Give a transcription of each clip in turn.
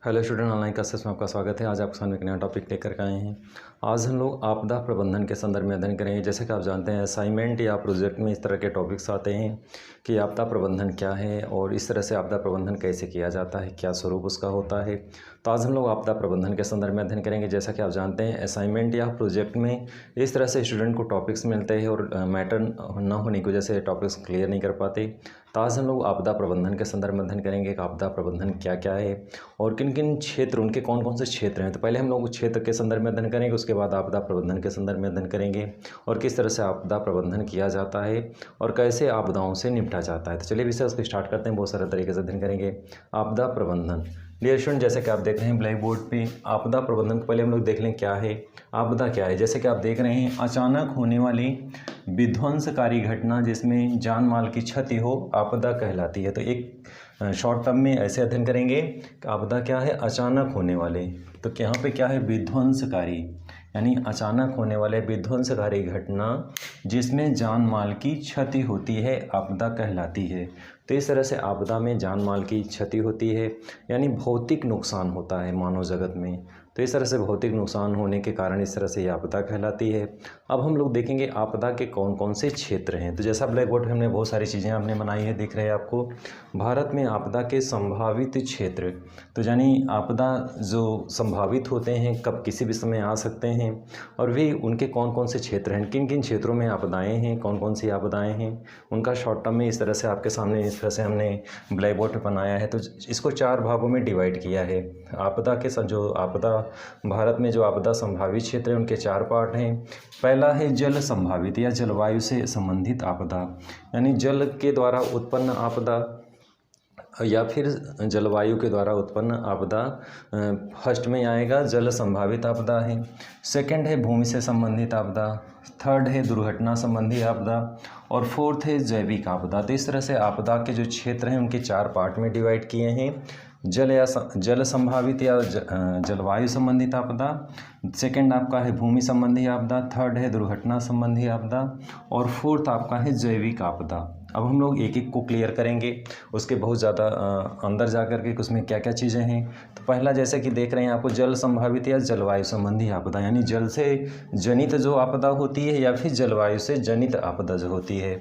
Hello student, online classes में आपका स्वागत है। आज आपके सामने एक नया टॉपिक लेकर के आए हैं। आज हम लोग आपदा प्रबंधन के संदर्भ में अध्ययन करेंगे। जैसे कि आप जानते हैं, असाइनमेंट या प्रोजेक्ट में इस तरह के टॉपिक्स आते हैं कि आपदा प्रबंधन क्या है और इस तरह से आपदा प्रबंधन कैसे किया जाता है, क्या स्वरूप उसका होता है। तो आज हम लोग आपदा प्रबंधन के संदर्भ में अध्ययन करेंगे। जैसा कि आप जानते हैं, असाइनमेंट या प्रोजेक्ट में इस तरह से स्टूडेंट को टॉपिक्स मिलते हैं और मैटर न होने की वजह से टॉपिक्स क्लियर नहीं कर पाते। तो आज हम लोग आपदा प्रबंधन के संदर्भ में अध्ययन करेंगे कि आपदा प्रबंधन क्या क्या है और किन किन क्षेत्र, उनके कौन कौन से क्षेत्र हैं। तो पहले हम लोग क्षेत्र के संदर्भ में अध्ययन करेंगे, उसके बाद आपदा प्रबंधन के संदर्भ में अध्ययन करेंगे और किस तरह से आपदा प्रबंधन किया जाता है और कैसे आपदाओं से निपटा जाता है। तो चलिए विषय उसको स्टार्ट करते हैं। बहुत सारे तरीके से अध्ययन करेंगे आपदा प्रबंधन। डियर स्टूडेंट, जैसे कि आप देख रहे हैं ब्लैक बोर्ड पे, आपदा प्रबंधन को पहले हम लोग देख लें क्या है, आपदा क्या है। जैसे कि आप देख रहे हैं, अचानक होने वाली विध्वंसकारी घटना जिसमें जान माल की क्षति हो, आपदा कहलाती है। तो एक शॉर्ट टर्म में ऐसे अध्ययन करेंगे कि आपदा क्या है, अचानक होने वाले। तो यहाँ पे क्या है, विध्वंसकारी, यानी अचानक होने वाले विध्वंसकारी घटना जिसमें जान माल की क्षति होती है, आपदा कहलाती है। तो इस तरह से आपदा में जान माल की क्षति होती है, यानी भौतिक नुकसान होता है मानव जगत में। तो इस तरह से भौतिक नुकसान होने के कारण इस तरह से ये आपदा कहलाती है। अब हम लोग देखेंगे आपदा के कौन कौन से क्षेत्र हैं। तो जैसा ब्लैक बोर्ड पे हमने बहुत सारी चीज़ें आपने बनाई है, दिख रहे हैं आपको। भारत में आपदा के संभावित क्षेत्र, तो यानी आपदा जो संभावित होते हैं, कब किसी भी समय आ सकते हैं और वे उनके कौन कौन से क्षेत्र हैं, किन किन क्षेत्रों में आपदाएँ हैं, कौन कौन सी आपदाएँ हैं, उनका शॉर्ट टर्म में इस तरह से आपके सामने इस तरह से हमने ब्लैक बोर्ड पर बनाया है। तो इसको 4 भागों में डिवाइड किया है। आपदा के जो आपदा भारत में जो आपदा संभावित क्षेत्र है, उनके 4 पार्ट हैं। पहला है जल संभावित या जलवायु से संबंधित आपदा, यानी जल के द्वारा उत्पन्न आपदा या फिर जलवायु के द्वारा उत्पन्न आपदा फर्स्ट में आएगा, जल संभावित आपदा है। सेकंड है भूमि से संबंधित आपदा, थर्ड है दुर्घटना संबंधी आपदा और फोर्थ है जैविक आपदा। तो इस तरह से आपदा के जो क्षेत्र हैं उनके 4 पार्ट में डिवाइड किए हैं। जल संभावित या जलवायु संबंधित आपदा, सेकंड आपका है भूमि संबंधी आपदा, थर्ड है दुर्घटना संबंधी आपदा और फोर्थ आपका है जैविक आपदा। अब हम लोग एक एक को क्लियर करेंगे, उसके बहुत ज़्यादा अंदर जा कर के उसमें क्या क्या चीज़ें हैं। तो पहला जैसे कि देख रहे हैं आपको, जल संभावित या जलवायु संबंधी आपदा, यानी जल से जनित जो आपदा होती है या फिर जलवायु से जनित आपदा जो होती है।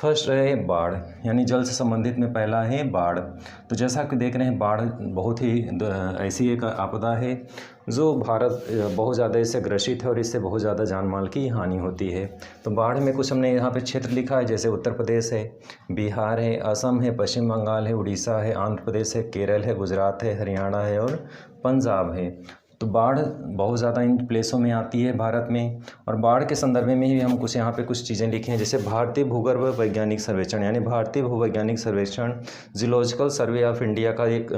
फर्स्ट है बाढ़, यानी जल से संबंधित में पहला है बाढ़। तो जैसा कि देख रहे हैं, बाढ़ बहुत ही ऐसी एक आपदा है जो भारत बहुत ज़्यादा इससे ग्रसित है और इससे बहुत ज़्यादा जान माल की हानि होती है। तो बाढ़ में कुछ हमने यहाँ पे क्षेत्र लिखा है, जैसे उत्तर प्रदेश है, बिहार है, असम है, पश्चिम बंगाल है, उड़ीसा है, आंध्र प्रदेश है, केरल है, गुजरात है, हरियाणा है और पंजाब है। तो बाढ़ बहुत ज़्यादा इन प्लेसों में आती है भारत में। और बाढ़ के संदर्भ में ही हम कुछ यहाँ पे कुछ चीज़ें लिखी हैं, जैसे भारतीय भूगर्भ वैज्ञानिक सर्वेक्षण, यानी भारतीय भूवैज्ञानिक सर्वेक्षण जियोलॉजिकल सर्वे ऑफ इंडिया का एक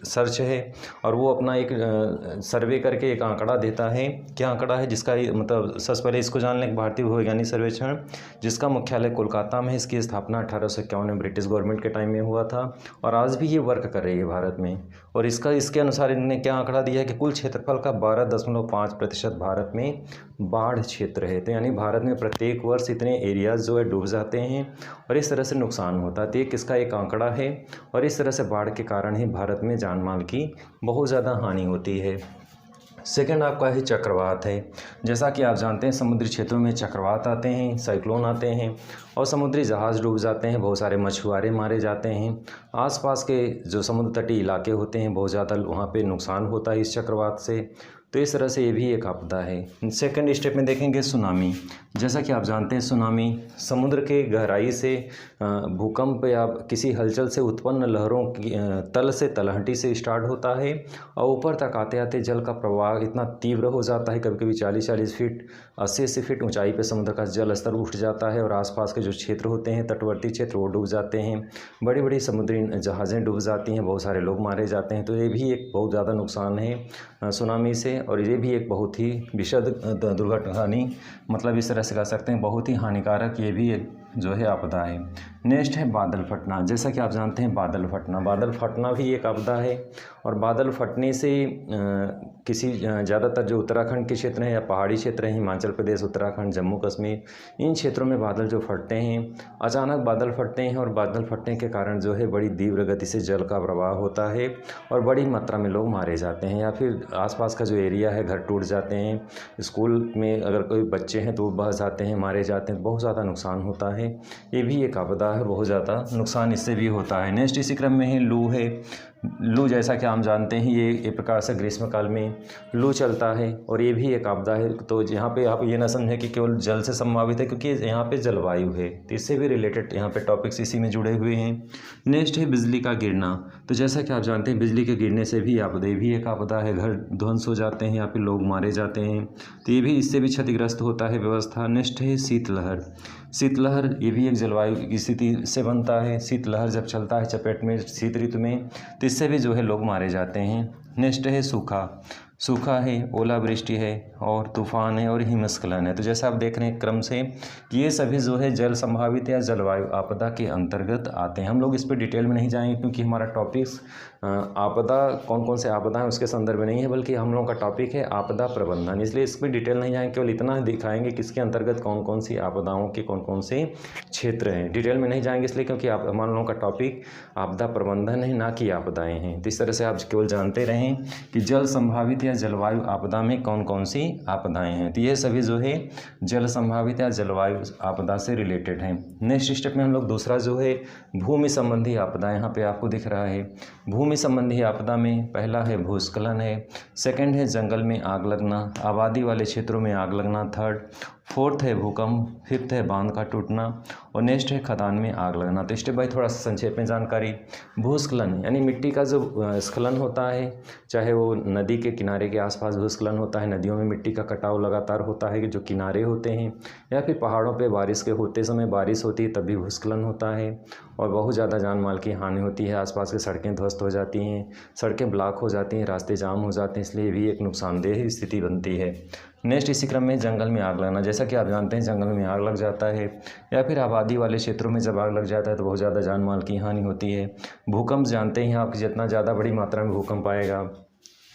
सर्च है और वो अपना एक सर्वे करके एक आंकड़ा देता है। क्या आंकड़ा है, जिसका मतलब सबसे पहले इसको जान लें, भारतीय भूवैज्ञानिक सर्वेक्षण जिसका मुख्यालय कोलकाता में है। इसकी स्थापना 1851 में ब्रिटिश गवर्नमेंट के टाइम में हुआ था और आज भी ये वर्क कर रही है भारत में। और इसके अनुसार इन्होंने क्या आंकड़ा दिया है कि कुल क्षेत्रफल का 12.5% भारत में बाढ़ क्षेत्र है। तो यानी भारत में प्रत्येक वर्ष इतने एरियाज जो है डूब जाते हैं और इस तरह से नुकसान होता है। तो ये किसका एक आंकड़ा है और इस तरह से बाढ़ के कारण ही भारत में जान माल की बहुत ज़्यादा हानि होती है। सेकंड आपका है चक्रवात है। जैसा कि आप जानते हैं, समुद्री क्षेत्रों में चक्रवात आते हैं, साइक्लोन आते हैं और समुद्री जहाज़ डूब जाते हैं, बहुत सारे मछुआरे मारे जाते हैं। आसपास के जो समुद्र तटीय इलाके होते हैं, बहुत ज़्यादा वहाँ पे नुकसान होता है इस चक्रवात से। तो इस तरह से ये भी एक आपदा है। सेकंड स्टेप में देखेंगे सुनामी। जैसा कि आप जानते हैं, सुनामी समुद्र के गहराई से भूकंप या किसी हलचल से उत्पन्न लहरों की तल से तलहटी से स्टार्ट होता है और ऊपर तक आते आते जल का प्रवाह इतना तीव्र हो जाता है, कभी कभी 40-40 फीट 80-80 फीट ऊंचाई पे समुद्र का जल स्तर उठ जाता है और आसपास के जो क्षेत्र होते हैं, तटवर्ती क्षेत्र, वो डूब जाते हैं। बड़ी बड़ी समुद्री जहाज़ें डूब जाती हैं, बहुत सारे लोग मारे जाते हैं। तो ये भी एक बहुत ज़्यादा नुकसान है सुनामी से और ये भी एक बहुत ही विशद दुर्घटना, मतलब इस तरह से कह सकते हैं बहुत ही हानिकारक ये भी एक जो है आपदा है। नेक्स्ट है बादल फटना। जैसा कि आप जानते हैं बादल फटना भी एक आपदा है और बादल फटने से किसी ज़्यादातर जो उत्तराखंड के क्षेत्र हैं या पहाड़ी क्षेत्र हैं, हिमाचल प्रदेश, उत्तराखंड, जम्मू कश्मीर, इन क्षेत्रों में बादल जो फटते हैं, अचानक बादल फटते हैं और बादल फटने के कारण जो है बड़ी तीव्र गति से जल का प्रवाह होता है और बड़ी मात्रा में लोग मारे जाते हैं या फिर आसपास का जो एरिया है घर टूट जाते हैं। स्कूल में अगर कोई बच्चे हैं तो वो बह जाते हैं, मारे जाते हैं, बहुत ज़्यादा नुकसान होता है। ये भी एक आपदा है, बहुत ज़्यादा नुकसान इससे भी होता है। नेक्स्ट इसी क्रम में है लू है। लू जैसा कि हम जानते हैं ये एक प्रकार से ग्रीष्म काल में लू चलता है और ये भी एक आपदा है। तो यहाँ पे आप ये ना समझें कि केवल जल से संभावित है, क्योंकि यहाँ पे जलवायु है, तो इससे भी रिलेटेड यहाँ पे टॉपिक्स इसी में जुड़े हुए हैं। नेक्स्ट है बिजली का गिरना। तो जैसा कि आप जानते हैं बिजली के गिरने से भी आपदा, ये भी एक आपदा है, घर ध्वंस हो जाते हैं या फिर लोग मारे जाते हैं, तो ये भी इससे भी क्षतिग्रस्त होता है व्यवस्था। नेक्स्ट है शीतलहर। शीतलहर ये भी एक जलवायु की स्थिति से बनता है। शीतलहर जब चलता है चपेट में शीत ऋतु में, तो इससे भी जो है लोग मारे जाते हैं। नेक्स्ट है सूखा। सूखा है, ओलावृष्टि है और तूफान है और हिमस्खलन है। तो जैसा आप देख रहे हैं क्रम से कि ये सभी जो है जल संभावित या जलवायु आपदा के अंतर्गत आते हैं। हम लोग इस पर डिटेल में नहीं जाएंगे क्योंकि हमारा टॉपिक्स आपदा कौन कौन से आपदा हैं उसके संदर्भ में नहीं है, बल्कि हम लोगों का टॉपिक है आपदा प्रबंधन, इसलिए इस पर डिटेल नहीं जाएंगे, केवल इतना दिखाएंगे कि इसके अंतर्गत कौन कौन सी आपदाओं के कौन कौन से क्षेत्र हैं। डिटेल में नहीं जाएंगे इसलिए क्योंकि आप हमारे लोगों का टॉपिक आपदा प्रबंधन है, ना कि आपदाएँ हैं। तो इस तरह से आप केवल जानते रहें कि जल संभावित या जलवायु आपदा में कौन कौन सी आपदाएं हैं। तो ये सभी जो है जल संभावित या जलवायु आपदा से रिलेटेड हैं। नेक्स्ट स्टेप में हम लोग दूसरा जो है भूमि संबंधी आपदा, यहाँ पे आपको दिख रहा है। भूमि संबंधी आपदा में पहला है भूस्खलन है, सेकंड है जंगल में आग लगना, आबादी वाले क्षेत्रों में आग लगना, थर्ड, फोर्थ है भूकंप, फिफ्थ है बांध का टूटना और नेक्स्ट है खदान में आग लगना। तो स्टेप बाय थोड़ा सा संक्षेप में जानकारी। भूस्खलन यानी मिट्टी का जो स्खलन होता है, चाहे वो नदी के किनारे के आसपास भूस्खलन होता है, नदियों में मिट्टी का कटाव लगातार होता है कि जो किनारे होते हैं, या फिर पहाड़ों पे बारिश के होते समय बारिश होती है तब भी भूस्खलन होता है और बहुत ज़्यादा जान माल की हानि होती है। आसपास की सड़कें ध्वस्त हो जाती हैं, सड़कें ब्लॉक हो जाती हैं, रास्ते जाम हो जाते हैं, इसलिए भी एक नुकसानदेह स्थिति बनती है। नेक्स्ट इसी क्रम में जंगल में आग लगना। जैसा कि आप जानते हैं जंगल में आग लग जाता है या फिर आबादी वाले क्षेत्रों में जब आग लग जाता है तो बहुत ज़्यादा जान माल की हानि होती है। भूकंप जानते हैं आप, जितना ज़्यादा बड़ी मात्रा में भूकंप आएगा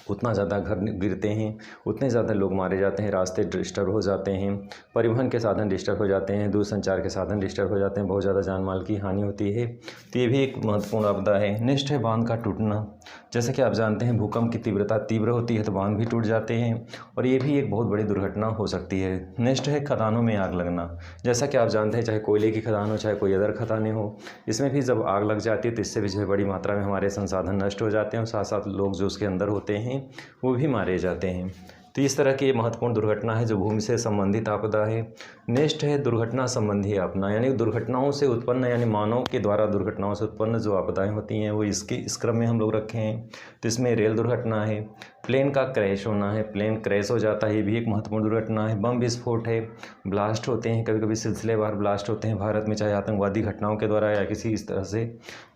उतना ज़्यादा घर गिरते हैं, उतने ज़्यादा लोग मारे जाते हैं, रास्ते डिस्टर्ब हो जाते हैं, परिवहन के साधन डिस्टर्ब हो जाते हैं, दूरसंचार के साधन डिस्टर्ब हो जाते हैं, बहुत ज़्यादा जान माल की हानि होती है। तो ये भी एक महत्वपूर्ण आपदा है। नेक्स्ट है बांध का टूटना। जैसे कि आप जानते हैं भूकंप की तीव्रता तीव्र होती है तो बांध भी टूट जाते हैं और ये भी एक बहुत बड़ी दुर्घटना हो सकती है। नेक्स्ट है खदानों में आग लगना। जैसा कि आप जानते हैं चाहे कोयले की खदान हो चाहे कोई अदर खदानें हो, इसमें भी जब आग लग जाती है तो इससे भी जो है बड़ी मात्रा में हमारे संसाधन नष्ट हो जाते हैं और साथ साथ लोग जो उसके अंदर होते हैं वो भी मारे जाते हैं। तो इस तरह की ये महत्वपूर्ण दुर्घटना है जो भूमि से संबंधित आपदा है। नेक्स्ट है दुर्घटना संबंधी आपदा, यानी दुर्घटनाओं से उत्पन्न यानी मानव के द्वारा दुर्घटनाओं से उत्पन्न जो आपदाएं होती हैं वो इस क्रम में हम लोग रखे हैं। तो इसमें रेल दुर्घटना है, प्लेन का क्रैश होना है, प्लेन क्रैश हो जाता है, ये भी एक महत्वपूर्ण दुर्घटना है। बम विस्फोट है, ब्लास्ट होते हैं, कभी कभी सिलसिलेवार ब्लास्ट होते हैं भारत में, चाहे आतंकवादी घटनाओं के द्वारा या किसी इस तरह से।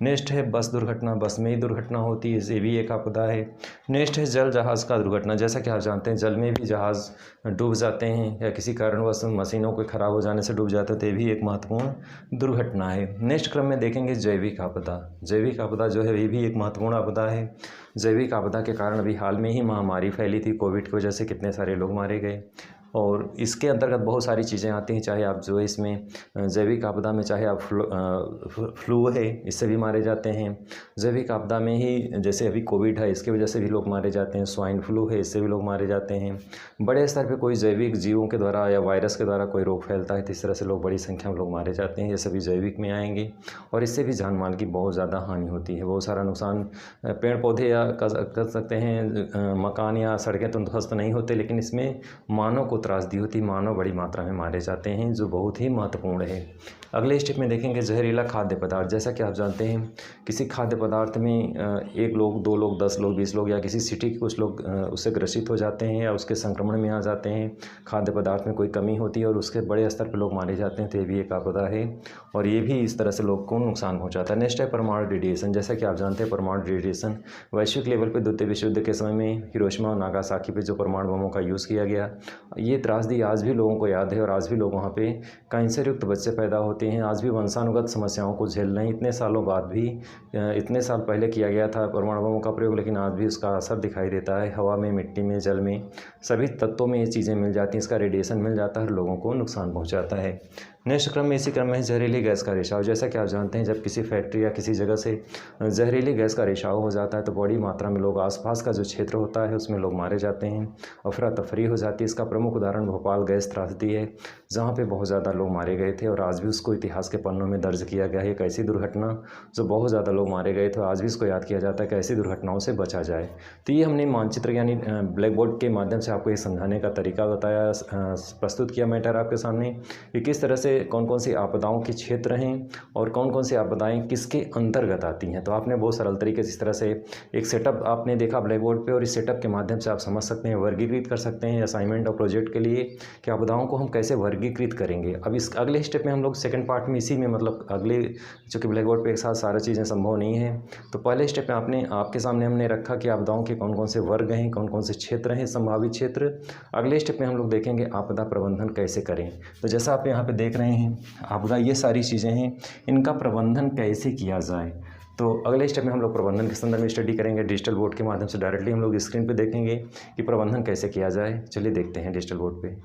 नेक्स्ट है बस दुर्घटना, बस में ही दुर्घटना होती है, ये भी एक आपदा है। नेक्स्ट है जल जहाज़ का दुर्घटना। जैसा कि आप जानते हैं जल में भी जहाज़ डूब जाते हैं या किसी कारणवश मशीनों के खराब हो जाने से डूब जाते हैं, तो ये भी एक महत्वपूर्ण दुर्घटना है। नेक्स्ट क्रम में देखेंगे जैविक आपदा। जैविक आपदा जो है ये भी एक महत्वपूर्ण आपदा है। जैविक आपदा के कारण अभी हाल में ही महामारी फैली थी, कोविड की वजह से कितने सारे लोग मारे गए और इसके अंतर्गत बहुत सारी चीज़ें आती हैं। चाहे आप जो है इसमें जैविक आपदा में चाहे आप फ्लू है इससे भी मारे जाते हैं। जैविक आपदा में ही जैसे अभी कोविड है इसकी वजह से भी लोग मारे जाते हैं, स्वाइन फ्लू है इससे भी लोग मारे जाते हैं। बड़े स्तर पे कोई जैविक जीवों के द्वारा या वायरस के द्वारा कोई रोग फैलता है तो इस तरह से लोग बड़ी संख्या में लोग मारे जाते हैं, ये सभी जैविक में आएंगे और इससे भी जान माल की बहुत ज़्यादा हानि होती है। बहुत सारा नुकसान, पेड़ पौधे या कर सकते हैं, मकान या सड़कें तो ध्वस्त नहीं होते, लेकिन इसमें मानव को त्रासदी होती, मानव बड़ी मात्रा में मारे जाते हैं, जो बहुत ही महत्वपूर्ण है। अगले स्टेप में देखेंगे जहरीला खाद्य पदार्थ। जैसा कि आप जानते हैं किसी खाद्य पदार्थ में एक लोग, दो लोग, 10 लोग, 20 लोग या किसी सिटी के कुछ लोग उससे ग्रसित हो जाते हैं या उसके संक्रमण में आ जाते हैं, खाद्य पदार्थ में कोई कमी होती है और उसके बड़े स्तर पर लोग मारे जाते हैं, तो ये भी एक आपदा है और ये भी इस तरह से लोग को नुकसान पहुँचाता है। नेक्स्ट है परमाणु रेडिएशन। जैसा कि आप जानते हैं परमाणु रेडिएशन वैश्विक लेवल पर द्वितीय विश्व युद्ध के समय में हिरोशिमा और नागासाकी पे जो परमाणु बमों का यूज़ किया गया, ये त्रासदी आज भी लोगों को याद है और आज भी लोग वहाँ पे कैंसर युक्त बच्चे पैदा होते हैं, आज भी वंशानुगत समस्याओं को झेल रहे हैं। इतने सालों बाद भी इतने साल पहले किया गया था परमाणु बमों का प्रयोग, लेकिन आज भी उसका असर दिखाई देता है। हवा में, मिट्टी में, जल में, सभी तत्वों में ये चीज़ें मिल जाती हैं, इसका रेडिएशन मिल जाता है और लोगों को नुकसान पहुँचाता है। नेक्स्ट क्रम में, इसी क्रम में जहरीली गैस का रिसाव। जैसा कि आप जानते हैं, जब किसी फैक्ट्री या किसी जगह से जहरीली गैस का रिसाव हो जाता है तो बड़ी मात्रा में लोग, आसपास का जो क्षेत्र होता है उसमें लोग मारे जाते हैं, अफरा तफरी हो जाती है। इसका प्रमुख उदाहरण भोपाल गैस त्रासदी है, जहाँ पे बहुत ज़्यादा लोग मारे गए थे और आज भी उसको इतिहास के पन्नों में दर्ज किया गया है। एक ऐसी दुर्घटना जो बहुत ज़्यादा लोग मारे गए थे, आज भी इसको याद किया जाता है कि ऐसी दुर्घटनाओं से बचा जाए। तो ये हमने मानचित्र यानी ब्लैक बोर्ड के माध्यम से आपको ये समझाने का तरीका बताया, प्रस्तुत किया मैटर आपके सामने कि किस तरह से कौन कौन सी आपदाओं के क्षेत्र हैं और कौन कौन सी आपदाएं किसके अंतर्गत आती हैं। तो आपने बहुत सरल तरीके से इस तरह से एक सेटअप आपने देखा ब्लैक बोर्ड पे, और इस सेटअप के माध्यम से आप समझ सकते हैं, वर्गीकृत कर सकते हैं असाइनमेंट और प्रोजेक्ट के लिए कि आपदाओं को हम कैसे वर्गीकृत करेंगे। अब इस अगले स्टेप में हम लोग सेकंड पार्ट में इसी में मतलब अगले, चूँकि ब्लैक बोर्ड पे एक साथ सारी चीज़ें संभव नहीं है, तो पहले स्टेप में आपके सामने हमने रखा कि आपदाओं के कौन कौन से वर्ग हैं, कौन कौन से क्षेत्र हैं, संभावित क्षेत्र। अगले स्टेप में हम लोग देखेंगे आपदा प्रबंधन कैसे करें। तो जैसा आप यहाँ पे देख रहे हैं, आपदा ये सारी चीज़ें हैं, इनका प्रबंधन कैसे किया जाए। तो अगले स्टेप में हम लोग प्रबंधन के संदर्भ में स्टडी करेंगे, डिजिटल बोर्ड के माध्यम से डायरेक्टली हम लोग स्क्रीन पे देखेंगे कि प्रबंधन कैसे किया जाए। चलिए देखते हैं डिजिटल बोर्ड पे।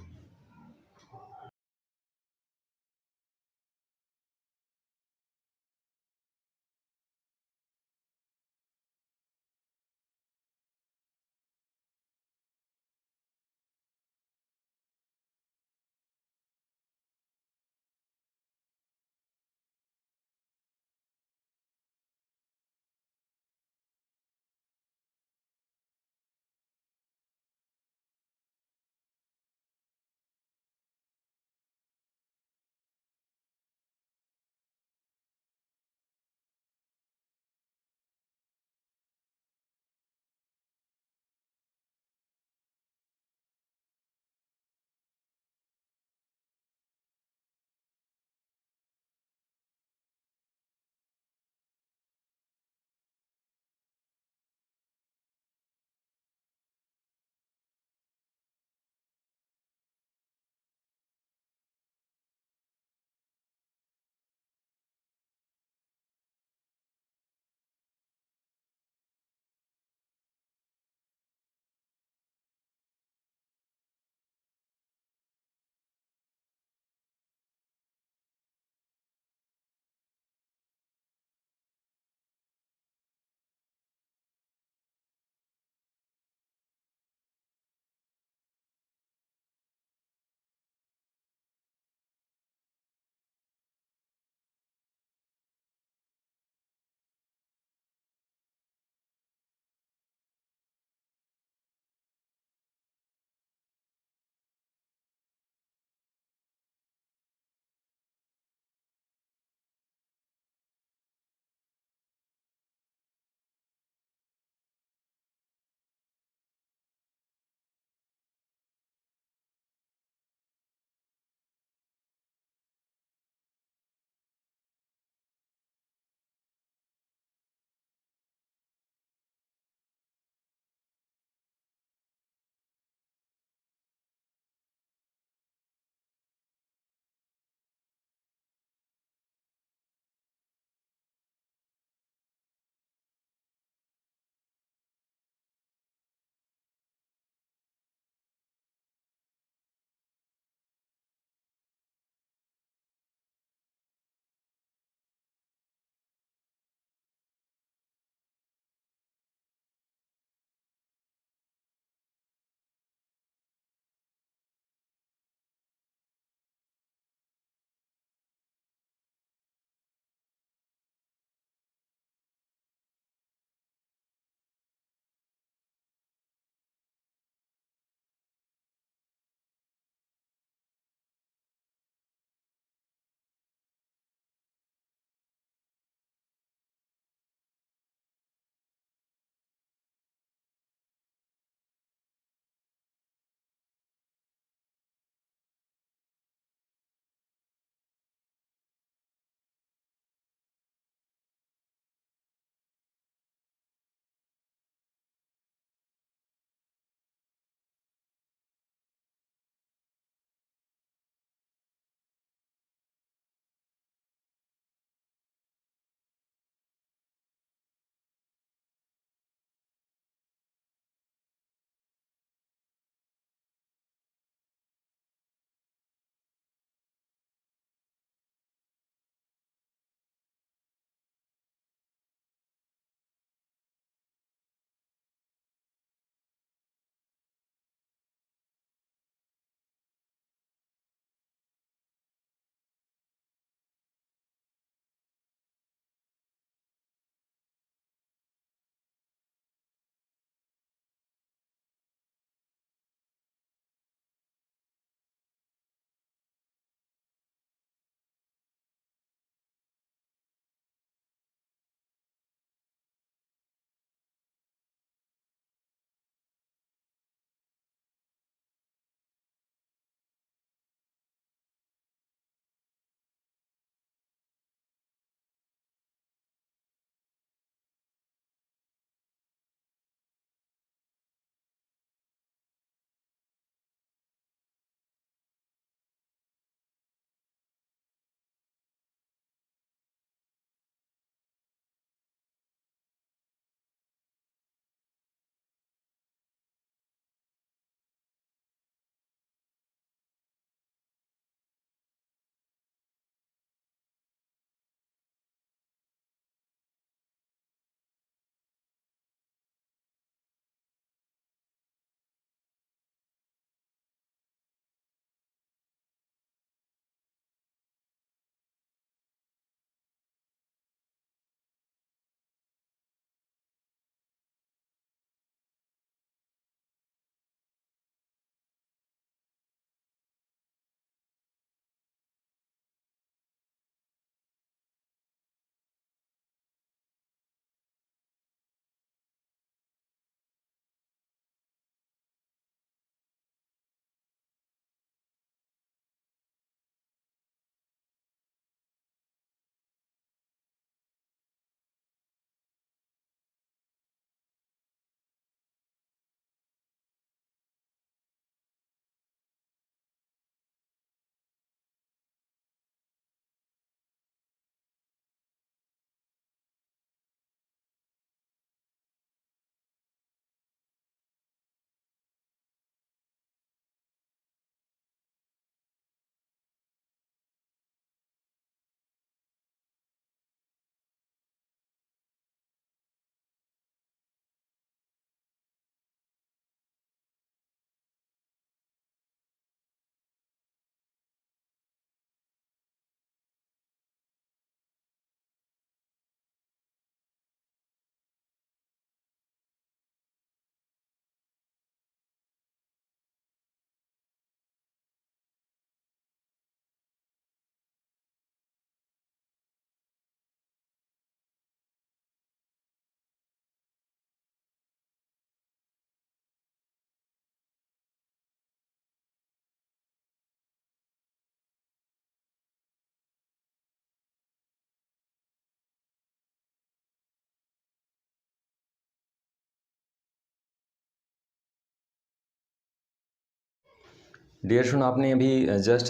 डियर स्टूडेंट, आपने अभी जस्ट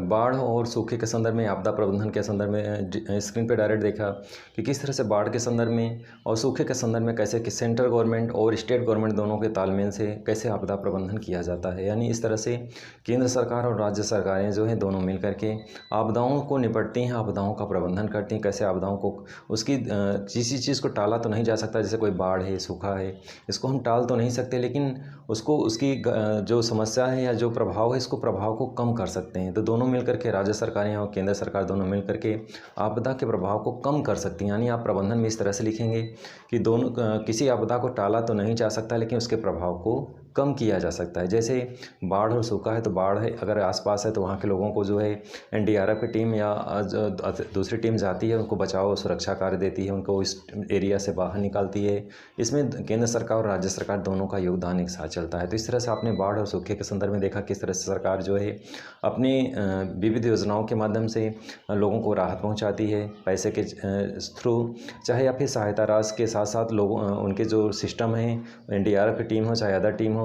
बाढ़ और सूखे के संदर्भ में, आपदा प्रबंधन के संदर्भ में स्क्रीन पे डायरेक्ट देखा कि किस तरह से बाढ़ के संदर्भ में और सूखे के संदर्भ में कैसे कि सेंट्रल गवर्नमेंट और स्टेट गवर्नमेंट दोनों के तालमेल से कैसे आपदा प्रबंधन किया जाता है। यानी इस तरह से केंद्र सरकार और राज्य सरकारें जो हैं दोनों मिल करके आपदाओं को निपटती हैं, आपदाओं का प्रबंधन करती हैं। कैसे आपदाओं को उसकी किसी चीज़ को टाला तो नहीं जा सकता, जैसे कोई बाढ़ है, सूखा है, इसको हम टाल तो नहीं सकते, लेकिन उसको उसकी जो समस्या है या जो प्रभाव है, इसको प्रभाव को कम कर सकते हैं। तो दोनों मिलकर के, राज्य सरकारें और केंद्र सरकार दोनों मिलकर के आपदा के प्रभाव को कम कर सकती हैं। यानी आप प्रबंधन में इस तरह से लिखेंगे कि दोनों किसी आपदा को टाला तो नहीं जा सकता, लेकिन उसके प्रभाव को कम किया जा सकता है। जैसे बाढ़ और सूखा है, तो बाढ़ है अगर आसपास है तो वहाँ के लोगों को जो है एनडीआरएफ की टीम या दूसरी टीम जाती है, उनको बचाव और सुरक्षा कार्य देती है, उनको इस एरिया से बाहर निकालती है। इसमें केंद्र सरकार और राज्य सरकार दोनों का योगदान एक साथ चलता है। तो इस तरह से आपने बाढ़ और सूखे के संदर्भ में देखा किस तरह से सरकार जो है अपनी विविध योजनाओं के माध्यम से लोगों को राहत पहुँचाती है, पैसे के थ्रू, चाहे या फिर सहायता राशि के साथ साथ लोगों उनके जो सिस्टम है, एनडीआरएफ की टीम हो चाहे अदर टीम हो,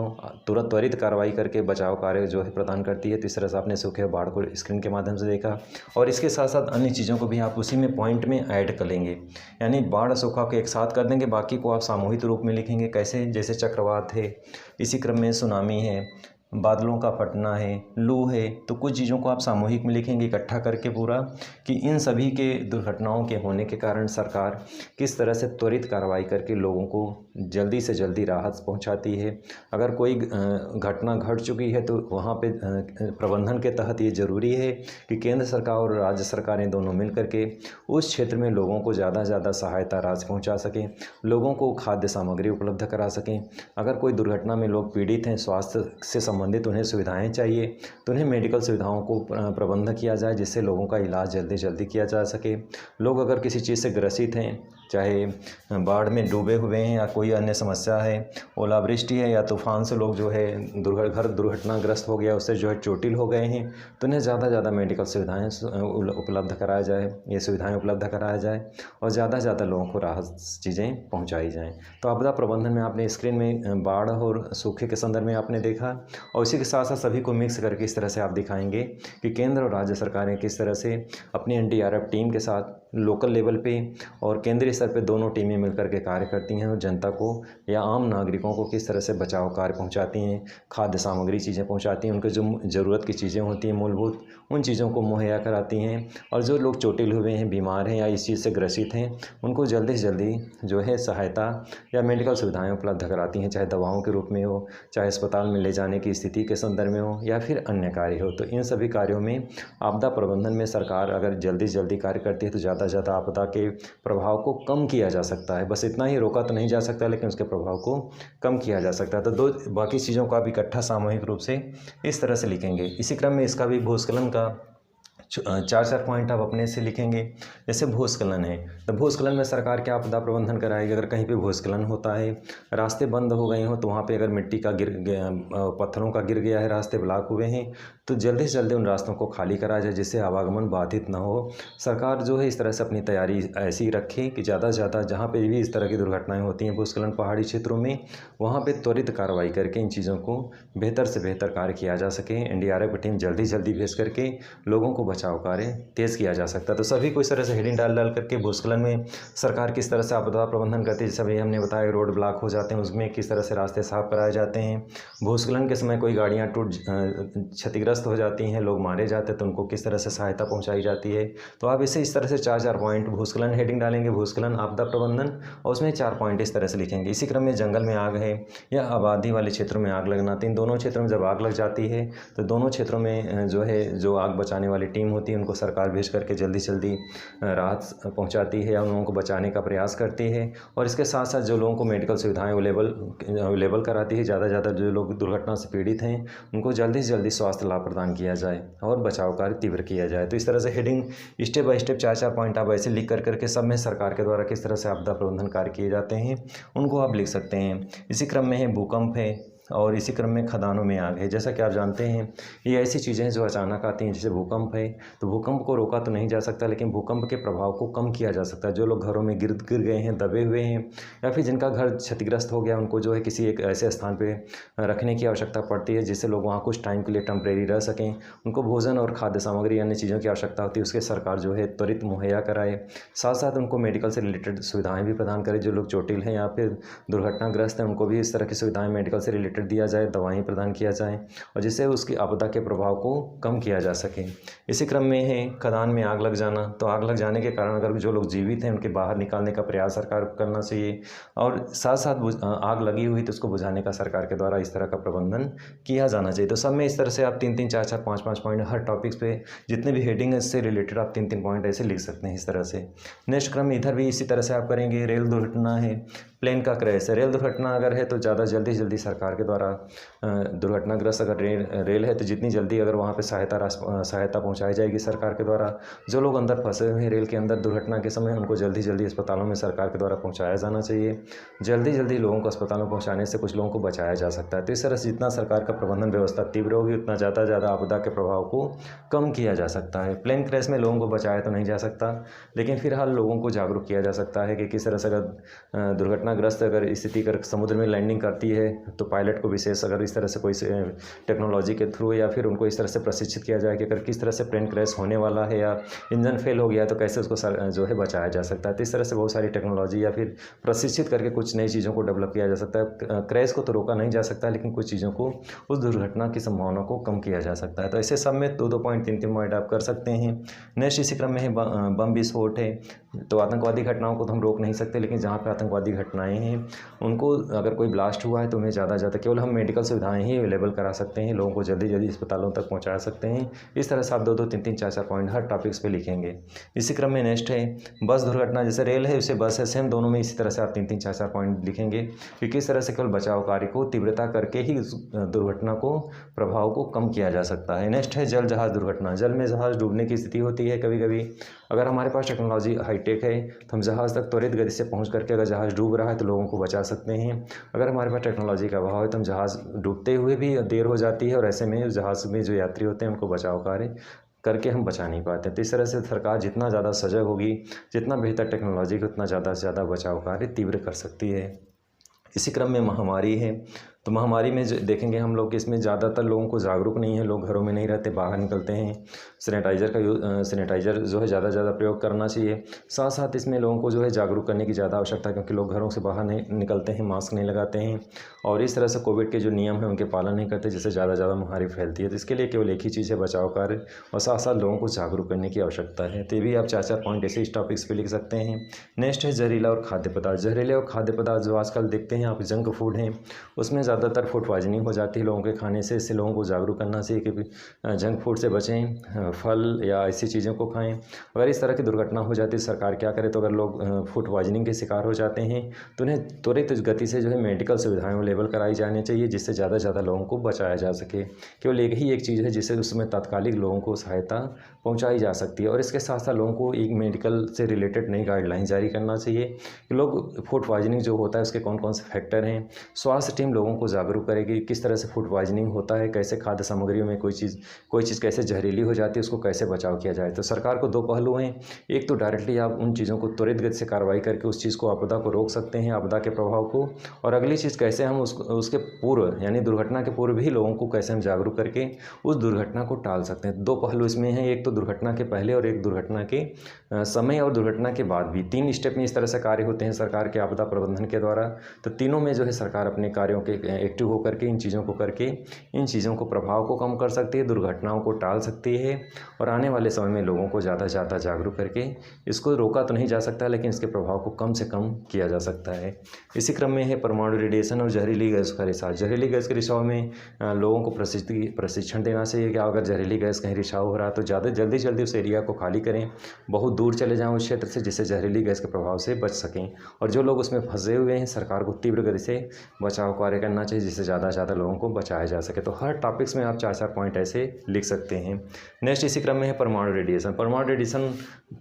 तुरंत त्वरित कार्रवाई करके बचाव कार्य जो है प्रदान करती है। तो इस तरह से आपने सूखे बाढ़ को स्क्रीन के माध्यम से देखा, और इसके साथ साथ अन्य चीज़ों को भी आप उसी में पॉइंट में ऐड कर लेंगे। यानी बाढ़ सूखा को एक साथ कर देंगे, बाकी को आप सामूहिक रूप में लिखेंगे। कैसे? जैसे चक्रवात है, इसी क्रम में सुनामी है, बादलों का फटना है, लू है, तो कुछ चीज़ों को आप सामूहिक में लिखेंगे इकट्ठा करके पूरा, कि इन सभी के दुर्घटनाओं के होने के कारण सरकार किस तरह से त्वरित कार्रवाई करके लोगों को जल्दी से जल्दी राहत पहुंचाती है। अगर कोई घटना घट चुकी है तो वहाँ पे प्रबंधन के तहत ये ज़रूरी है कि केंद्र सरकार और राज्य सरकारें दोनों मिल करके उस क्षेत्र में लोगों को ज़्यादा से ज़्यादा सहायता राशि पहुँचा सकें, लोगों को खाद्य सामग्री उपलब्ध करा सकें। अगर कोई दुर्घटना में लोग पीड़ित हैं, स्वास्थ्य से संबंधित उन्हें सुविधाएं चाहिए, तो उन्हें मेडिकल सुविधाओं को प्रबंध किया जाए, जिससे लोगों का इलाज जल्दी जल्दी किया जा सके। लोग अगर किसी चीज़ से ग्रसित हैं, चाहे बाढ़ में डूबे हुए हैं या कोई अन्य समस्या है, ओलावृष्टि है या तूफान से लोग जो है घर दुर्घटनाग्रस्त हो गया, उससे जो है चोटिल हो गए हैं, तो उन्हें ज़्यादा से ज़्यादा मेडिकल सुविधाएं उपलब्ध कराया जाए, ये सुविधाएं उपलब्ध कराया जाए और ज़्यादा से ज़्यादा लोगों को राहत चीज़ें पहुँचाई जाएँ। तो आपदा प्रबंधन में आपने स्क्रीन में बाढ़ और सूखे के संदर्भ में आपने देखा, और इसी के साथ साथ सभी को मिक्स करके इस तरह से आप दिखाएंगे कि केंद्र और राज्य सरकारें किस तरह से अपनी एनडीआरएफ टीम के साथ लोकल लेवल पे और केंद्रीय स्तर पे दोनों टीमें मिलकर के कार्य करती हैं और जनता को या आम नागरिकों को किस तरह से बचाव कार्य पहुंचाती हैं, खाद्य सामग्री चीज़ें पहुंचाती हैं, उनके जो ज़रूरत की चीज़ें होती हैं मूलभूत, उन चीज़ों को मुहैया कराती हैं। और जो लोग चोटिल हुए हैं, बीमार हैं या इस चीज़ से ग्रसित हैं, उनको जल्दी से जल्दी जो है सहायता या मेडिकल सुविधाएँ उपलब्ध कराती हैं, चाहे दवाओं के रूप में हो, चाहे अस्पताल में ले जाने की स्थिति के संदर्भ में हो या फिर अन्य कार्य हो। तो इन सभी कार्यों में आपदा प्रबंधन में सरकार अगर जल्दी से जल्दी कार्य करती है तो ज़्यादा से ज़्यादा आपदा के प्रभाव को कम किया जा सकता है। बस इतना ही रोका तो नहीं जा सकता, लेकिन उसके प्रभाव को कम किया जा सकता है। तो दो बाकी चीज़ों का भी इकट्ठा सामूहिक रूप से इस तरह से लिखेंगे। इसी क्रम में इसका भी भूस्खलन का 4 पॉइंट आप अपने से लिखेंगे। जैसे भूस्खलन है, तो भूस्खलन में सरकार क्या आपदा प्रबंधन कराएगी? अगर कहीं पे भूस्खलन होता है, रास्ते बंद हो गए हों, तो वहाँ पे अगर मिट्टी का पत्थरों का गिर गया है, रास्ते ब्लॉक हुए हैं, तो जल्दी से जल्दी उन रास्तों को खाली कराया जाए, जिससे आवागमन बाधित ना हो। सरकार जो है इस तरह से अपनी तैयारी ऐसी रखे कि ज़्यादा से ज़्यादा जहाँ पे भी इस तरह की दुर्घटनाएँ होती हैं भूस्खलन पहाड़ी क्षेत्रों में, वहाँ पे त्वरित कार्रवाई करके इन चीज़ों को बेहतर से बेहतर कार्य किया जा सके। एनडीआरएफ की टीम जल्दी जल्दी भेज करके लोगों को बचाव कार्य तेज़ किया जा सकता है। तो सभी को इस तरह से हेडिंग डाल डाल करके भूस्खलन में सरकार किस तरह से आपदा प्रबंधन करती है, जैसे अभी हमने बताया रोड ब्लॉक हो जाते हैं, उसमें किस तरह से रास्ते साफ कराए जाते हैं। भूस्खलन के समय कोई गाड़ियाँ क्षतिग्रस्त हो जाती हैं, लोग मारे जाते हैं, तो उनको किस तरह से सहायता पहुंचाई जाती है। तो आप इसे इस तरह से 4 पॉइंट भूस्खलन हेडिंग डालेंगे, भूस्खलन आपदा प्रबंधन, और उसमें 4 पॉइंट इस तरह से लिखेंगे। इसी क्रम में जंगल में आग है या आबादी वाले क्षेत्रों में आग लगना, तो इन दोनों क्षेत्रों में जब आग लग जाती है तो दोनों क्षेत्रों में जो है जो आग बचाने वाली टीम होती है उनको सरकार भेज करके जल्दी जल्दी राहत पहुंचाती है या उन लोगों को बचाने का प्रयास करती है। और इसके साथ साथ जो लोगों को मेडिकल सुविधाएं अवेलेबल कराती है, ज़्यादा से ज़्यादा जो लोग दुर्घटना से पीड़ित हैं उनको जल्दी से जल्दी स्वास्थ्य लाभ प्रदान किया जाए और बचाव कार्य तीव्र किया जाए। तो इस तरह से heading step by step 4 point आप ऐसे लिख करके सब में सरकार के द्वारा किस तरह से आपदा प्रबंधन कार्य किए जाते हैं उनको आप लिख सकते हैं। इसी क्रम में है भूकंप है, और इसी क्रम में खदानों में आग है। जैसा कि आप जानते हैं ये ऐसी चीज़ें हैं जो अचानक आती हैं, जैसे भूकंप है। तो भूकंप को रोका तो नहीं जा सकता, लेकिन भूकंप के प्रभाव को कम किया जा सकता है। जो लोग घरों में गिर गए हैं, दबे हुए हैं, या फिर जिनका घर क्षतिग्रस्त हो गया, उनको जो है किसी एक ऐसे स्थान पर रखने की आवश्यकता पड़ती है जिससे लोग वहाँ कुछ टाइम के लिए टेम्परेरी रह सकें। उनको भोजन और खाद्य सामग्री अन्य चीज़ों की आवश्यकता होती है, उसके सरकार जो है त्वरित मुहैया कराए। साथ साथ उनको मेडिकल से रिलेटेड सुविधाएँ भी प्रदान करे। जो लोग चोटिल हैं या फिर दुर्घटनाग्रस्त हैं, उनको भी इस तरह की सुविधाएँ मेडिकल से रिलेटेड दिया जाए, दवाएँ प्रदान किया जाए, और जिससे उसकी आपदा के प्रभाव को कम किया जा सके। इसी क्रम में है खदान में आग लग जाना। तो आग लग जाने के कारण अगर जो लोग जीवित हैं उनके बाहर निकालने का प्रयास सरकार को करना चाहिए, और साथ साथ आग लगी हुई तो उसको बुझाने का सरकार के द्वारा इस तरह का प्रबंधन किया जाना चाहिए। तो सब में इस तरह से आप 3-3, 4-4, 5-5 पॉइंट हर टॉपिक्स पे जितने भी हेडिंग है इससे रिलेटेड आप 3-3 पॉइंट ऐसे लिख सकते हैं इस तरह से। नेक्स्ट क्रम में इधर भी इसी तरह से आप करेंगे। रेल दुर्घटना है, प्लेन का क्रैश है। रेल दुर्घटना अगर है तो ज़्यादा जल्दी से जल्दी सरकार के द्वारा दुर्घटनाग्रस्त अगर रेल है तो जितनी जल्दी अगर वहाँ पे सहायता पहुँचाई जाएगी सरकार के द्वारा। जो लोग अंदर फंसे हुए हैं रेल के अंदर दुर्घटना के समय, उनको जल्दी जल्दी अस्पतालों में सरकार के द्वारा पहुँचाया जाना चाहिए। जल्दी जल्दी लोगों को अस्पतालों में पहुँचाने से कुछ लोगों को बचाया जा सकता है। तो इस तरह से जितना सरकार का प्रबंधन व्यवस्था तीव्र होगी उतना ज़्यादा आपदा के प्रभाव को कम किया जा सकता है। प्लेन क्रैश में लोगों को बचाया तो नहीं जा सकता, लेकिन फिलहाल लोगों को जागरूक किया जा सकता है कि किस तरह से अगर दुर्घटनाग्रस्त अगर स्थिति कर समुद्र में लैंडिंग करती है तो पायलट को विशेष अगर इस तरह से कोई टेक्नोलॉजी के थ्रू या फिर उनको इस तरह से प्रशिक्षित किया जाए कि अगर किस तरह से प्लेन क्रैश होने वाला है या इंजन फेल हो गया है तो कैसे उसको जो है बचाया जा सकता है। तो इस तरह से बहुत सारी टेक्नोलॉजी या फिर प्रशिक्षित करके कुछ नई चीज़ों को डेवलप किया जा सकता है। क्रैश को तो रोका नहीं जा सकता, लेकिन कुछ चीज़ों को, उस दुर्घटना की संभावना को कम किया जा सकता है। तो ऐसे सब में 2-2 पॉइंट 3-3 पॉइंट आप कर सकते हैं। नेक्स्ट इसी क्रम में है बम विस्फोट है। तो आतंकवादी घटनाओं को तो हम रोक नहीं सकते, लेकिन जहाँ पे आतंकवादी घटनाएं हैं उनको अगर कोई ब्लास्ट हुआ है तो उन्हें ज़्यादा केवल हम मेडिकल सुविधाएं ही अवेलेबल करा सकते हैं, लोगों को जल्दी जल्दी अस्पतालों तक पहुँचा सकते हैं। इस तरह से आप 2-2, 3-3, 4-4 पॉइंट हर टॉपिक्स पे लिखेंगे। इसी क्रम में नेक्स्ट है बस दुर्घटना। जैसे रेल है उसे बस है, सेम दोनों में इसी तरह से आप 3-3, 4-4 पॉइंट लिखेंगे कि किस तरह से केवल बचाव कार्य को तीव्रता करके ही उस दुर्घटना को प्रभाव को कम किया जा सकता है। नेक्स्ट है जल जहाज़ दुर्घटना। जल में जहाज़ डूबने की स्थिति होती है कभी कभी। अगर हमारे पास टेक्नोलॉजी हाईटेक है तो हम जहाज़ तक त्वरित गति से पहुंच करके अगर जहाज़ डूब रहा है तो लोगों को बचा सकते हैं। अगर हमारे पास टेक्नोलॉजी का अभाव है तो हम जहाज़ डूबते हुए भी देर हो जाती है, और ऐसे में जहाज़ में जो यात्री होते हैं उनको बचाव कार्य करके हम बचा नहीं पाते। तो इस तरह से सरकार जितना ज़्यादा सजग होगी, जितना बेहतर टेक्नोलॉजी उतना ज़्यादा से ज़्यादा बचाव कार्य तीव्र कर सकती है। इसी क्रम में महामारी है। तो महामारी में देखेंगे हम लोग कि इसमें ज़्यादातर लोगों को जागरूक नहीं है, लोग घरों में नहीं रहते, बाहर निकलते हैं। सैनिटाइज़र जो है ज़्यादा प्रयोग करना चाहिए। साथ साथ इसमें लोगों को जो है जागरूक करने की ज़्यादा आवश्यकता है, क्योंकि लोग घरों से बाहर नहीं निकलते हैं, मास्क नहीं लगाते हैं, और इस तरह से कोविड के जो नियम हैं उनके पालन नहीं करते, जिससे ज़्यादा महामारी फैलती है। तो इसके लिए केवल एक ही चीज़ है, बचाव कार्य, और साथ साथ लोगों को जागरूक करने की आवश्यकता है। तो ये भी आप 4-4 पॉइंट ऐसे इस टॉपिक्स पर लिख सकते हैं। नेक्स्ट है जहरीला और खाद्य पदार्थ। जहरीले और खाद्य पदार्थ जो आजकल देखते हैं आप जंक फूड हैं, उसमें ज़्यादातर फूड पॉइजनिंग हो जाती है लोगों के खाने से। इससे लोगों को जागरूक करना चाहिए कि जंक फूड से बचें, फल या ऐसी चीज़ों को खाएं। अगर इस तरह की दुर्घटना हो जाती है सरकार क्या करे, तो अगर लोग फूड पॉइजनिंग के शिकार हो जाते हैं तो उन्हें त्वरित गति से जो है मेडिकल सुविधाएं अवेलेबल कराई जानी चाहिए, जिससे ज़्यादा लोगों को बचाया जा सके। केवल एक चीज़ है जिससे उसमें तात्कालिक लोगों को सहायता पहुँचाई जा सकती है, और इसके साथ साथ लोगों को एक मेडिकल से रिलेटेड नई गाइडलाइन जारी करना चाहिए कि लोग फूड पॉइजनिंग जो होता है उसके कौन कौन से फैक्टर हैं। स्वास्थ्य टीम लोगों को जागरूक करेगी किस तरह से फूड पॉइजनिंग होता है, कैसे खाद्य सामग्रियों में कोई चीज़ कैसे जहरीली हो जाती है, उसको कैसे बचाव किया जाए। तो सरकार को 2 पहलू हैं। एक तो डायरेक्टली आप उन चीज़ों को त्वरित गति से कार्रवाई करके उस चीज़ को, आपदा को रोक सकते हैं, आपदा के प्रभाव को, और अगली चीज़ कैसे हम उसके पूर्व यानी दुर्घटना के पूर्व भी लोगों को कैसे हम जागरूक करके उस दुर्घटना को टाल सकते हैं। 2 पहलू इसमें हैं, एक तो दुर्घटना के पहले और एक दुर्घटना के समय और दुर्घटना के बाद भी। 3 स्टेप में इस तरह से कार्य होते हैं सरकार के आपदा प्रबंधन के द्वारा। तो तीनों में जो है सरकार अपने कार्यों के एक्टिव होकर के इन चीज़ों को करके इन चीज़ों को प्रभाव को कम कर सकती है, दुर्घटनाओं को टाल सकती है, और आने वाले समय में लोगों को ज़्यादा जागरूक करके इसको रोका तो नहीं जा सकता, लेकिन इसके प्रभाव को कम से कम किया जा सकता है। इसी क्रम में है परमाणु रेडिएशन और जहरीली गैस का रिसाव। जहरीली गैस के रिसाव में लोगों को प्रशिक्षण देना चाहिए कि अगर जहरीली गैस कहीं रिसाव हो रहा है तो जल्दी उस एरिया को खाली करें, बहुत दूर चले जाएँ उस क्षेत्र से, जिससे जहरीली गैस के प्रभाव से बच सकें। और जो लोग उसमें फंसे हुए हैं सरकार को तीव्र गति से बचाव कार्य करना करना चाहिए जिससे ज़्यादा से ज़्यादा लोगों को बचाया जा सके। तो हर टॉपिक्स में आप 4-4 पॉइंट ऐसे लिख सकते हैं। नेक्स्ट इसी क्रम में है परमाणु रेडिएशन।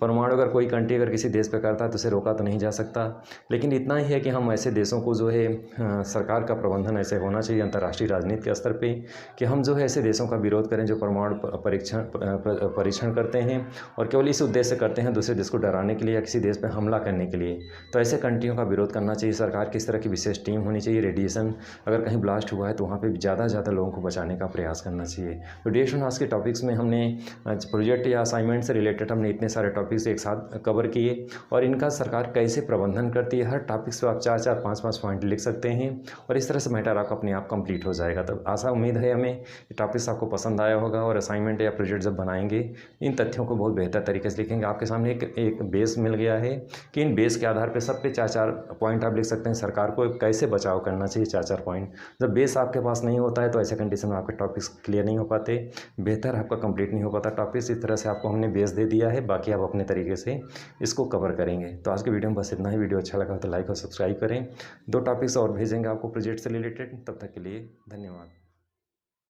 परमाणु अगर कोई कंट्री अगर किसी देश पे करता है तो उसे रोका तो नहीं जा सकता, लेकिन इतना ही है कि हम ऐसे देशों को जो है सरकार का प्रबंधन ऐसे होना चाहिए अंतर्राष्ट्रीय राजनीति के स्तर पे कि हम जो है ऐसे देशों का विरोध करें जो परमाणु परीक्षण करते हैं और केवल इस उद्देश्य से करते हैं दूसरे देश को डराने के लिए या किसी देश पर हमला करने के लिए। तो ऐसे कंट्रियों का विरोध करना चाहिए। सरकार की इस तरह की विशेष टीम होनी चाहिए। रेडिएशन अगर कहीं ब्लास्ट हुआ है तो वहाँ पे ज़्यादा से ज़्यादा लोगों को बचाने का प्रयास करना चाहिए। तो डे स्टूडेंट आज के टॉपिक्स में हमने प्रोजेक्ट या असाइनमेंट से रिलेटेड हमने इतने सारे टॉपिक्स एक साथ कवर किए और इनका सरकार कैसे प्रबंधन करती है। हर टॉपिक्स पे आप 4-4, 5-5 पॉइंट लिख सकते हैं और इस तरह से मैटर आपका अपने आप कंप्लीट हो जाएगा। तो आशा उम्मीद है हमें ये टॉपिक्स आपको पसंद आया होगा और असाइनमेंट या प्रोजेक्ट जब बनाएंगे इन तथ्यों को बहुत बेहतर तरीके से लिखेंगे। आपके सामने एक बेस मिल गया है कि इन बेस के आधार पर सब पे 4-4 पॉइंट आप लिख सकते हैं। सरकार को कैसे बचाव करना चाहिए 4-4 पॉइंट। जब बेस आपके पास नहीं होता है तो ऐसे कंडीशन में आपके टॉपिक्स क्लियर नहीं हो पाते, बेहतर आपका कंप्लीट नहीं हो पाता टॉपिक्स। इस तरह से आपको हमने बेस दे दिया है, बाकी आप अपने तरीके से इसको कवर करेंगे। तो आज के वीडियो में बस इतना ही। वीडियो अच्छा लगा तो लाइक और सब्सक्राइब करें। 2 टॉपिक्स और भेजेंगे आपको प्रोजेक्ट से रिलेटेड। तब तक के लिए धन्यवाद।